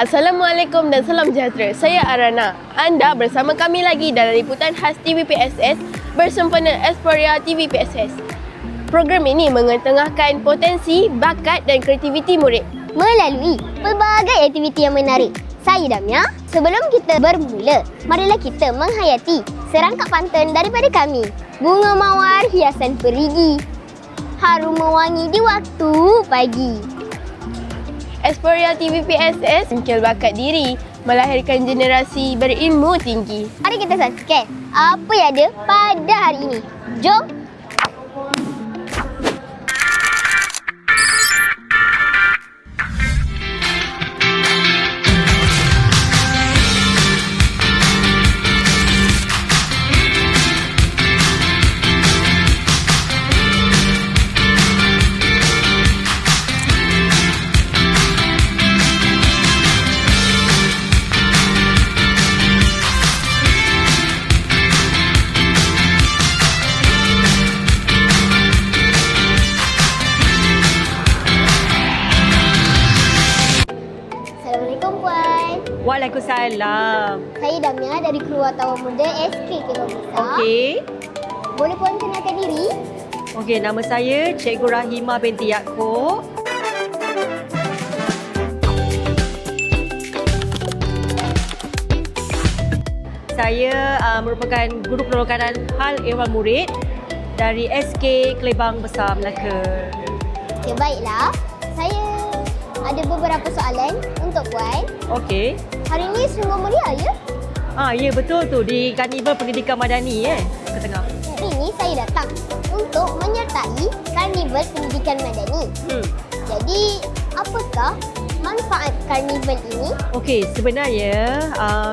Assalamualaikum dan salam sejahtera. Saya Arana. Anda bersama kami lagi dalam liputan khas TVPSS bersempena Exploria TVPSS. Program ini mengetengahkan potensi, bakat dan kreativiti murid melalui pelbagai aktiviti yang menarik. Saya Damia. Sebelum kita bermula, marilah kita menghayati serangkap pantun daripada kami. Bunga mawar hiasan perigi, harum mewangi di waktu pagi. Exploria TVPSS mengkil bakat diri, melahirkan generasi berilmu tinggi. Mari kita saksikan apa yang ada pada hari ini. Jom! Waalaikumsalam. Saya Damia dari Keluartawan Muda SK Kebun Besar. Okey. Boleh puan kenalkan diri? Okey, nama saya Cikgu Rahimah binti Yaakob. Saya merupakan guru penolongan hal ehwal murid dari SK Kelebang Besar Melaka. Okey, baiklah. Saya ada beberapa soalan untuk puan. Okey. Hari ini sungguh meriah, ya? Ya betul tu, di Karnival Pendidikan Madani ke tengah. Hari ini saya datang untuk menyertai Karnival Pendidikan Madani. Jadi, apakah manfaat karnival ini? Okey, sebenarnya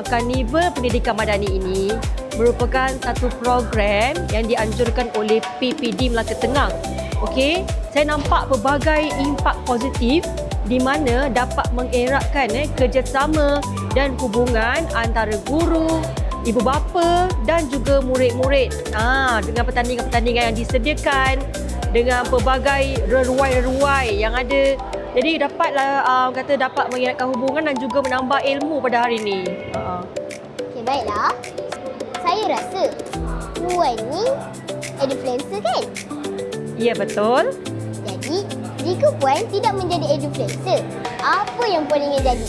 Karnival Pendidikan Madani ini merupakan satu program yang dianjurkan oleh PPD Melaka Tengah. Okey, saya nampak pelbagai impak positif di mana dapat mengeratkan kerjasama dan hubungan antara guru, ibu bapa dan juga murid-murid dengan pertandingan-pertandingan yang disediakan dengan pelbagai reruai-reruai yang ada. Jadi dapatlah dapat mengeratkan hubungan dan juga menambah ilmu pada hari ini. Okey, baiklah. Saya rasa puan ni edufluencer kan? Ya, betul. Jadi, jika puan tidak menjadi edufluencer, apa yang puan ingin jadi?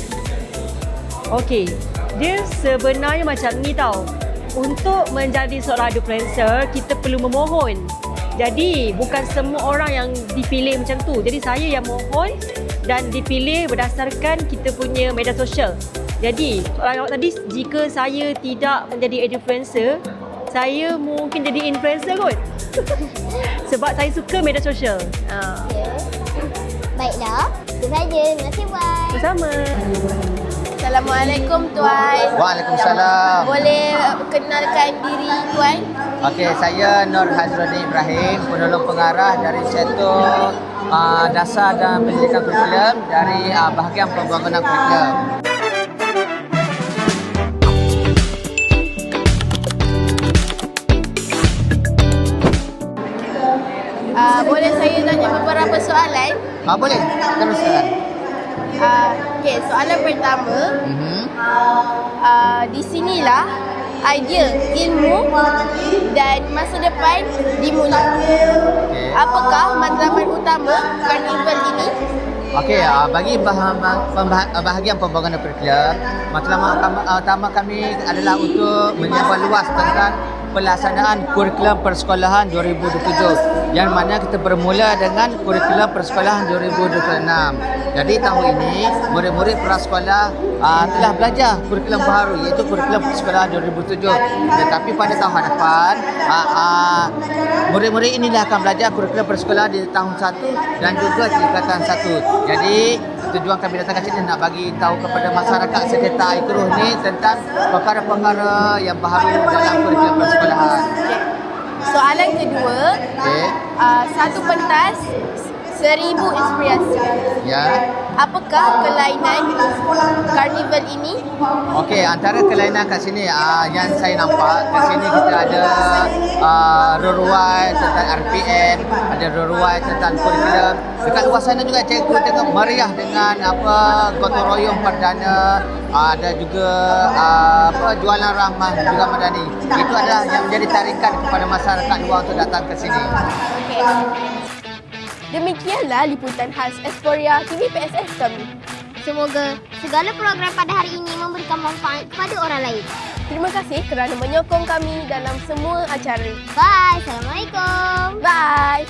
Okey, dia sebenarnya macam ni tau. Untuk menjadi seorang edufluencer, kita perlu memohon. Jadi, bukan semua orang yang dipilih macam tu. Jadi, saya yang mohon dan dipilih berdasarkan kita punya media sosial. Jadi, soalan awak tadi, jika saya tidak menjadi edufluencer, saya mungkin jadi influencer kot. Sebab saya suka media sosial. Okay. Baiklah, itu saja. Terima kasih, puan. Bersama. Assalamualaikum Tuan. Waalaikumsalam. Boleh kenalkan diri Tuan? Okey, saya Nur Hazruddin Ibrahim, penolong pengarah dari Sektor Dasar dan Pendidikan Kurikulum dari bahagian Pembangunan Kurikulum. Boleh saya tanya beberapa soalan? Boleh, teruskan. Okey, soalan pertama. Di sinilah idea, ilmu dan masa depan dimulai. Apakah matlamat utama karnival ini? Okey, bagi bahagian pembangunan kurikulum, matlamat utama kami adalah untuk menyebar luas tentang pelaksanaan kurikulum persekolahan 2027 yang mana kita bermula dengan kurikulum persekolahan 2026. Jadi tahun ini murid-murid prasekolah telah belajar kurikulum baru iaitu kurikulum persekolahan 2007. Tetapi pada tahun hadapan murid-murid inilah akan belajar kurikulum persekolahan di tahun 1 dan juga tingkatan 1. Jadi tujuan kami datang ke sini nak bagi tahu kepada masyarakat sekitar Ikruh ni tentang perkara-perkara yang baru dalam kurikulum persekolahan. Soalan kedua. Satu pentas 1000 inspirasi. Ya. Apakah kelainan karnival ini? Okey, antara kelainan kat sini yang saya nampak, kat sini kita ada reruai tentang RPM, ada reruai tentang kurikulum. Dekat luar sana juga cikgu tengok meriah dengan gotong royong perdana, ada juga jualan rahmah juga madani. Itu adalah yang menjadi tarikan kepada masyarakat luar untuk datang ke sini. Okey. Demikianlah liputan khas Esporia TVPSS kami. Semoga segala program pada hari ini memberikan manfaat kepada orang lain. Terima kasih kerana menyokong kami dalam semua acara. Bye. Assalamualaikum. Bye!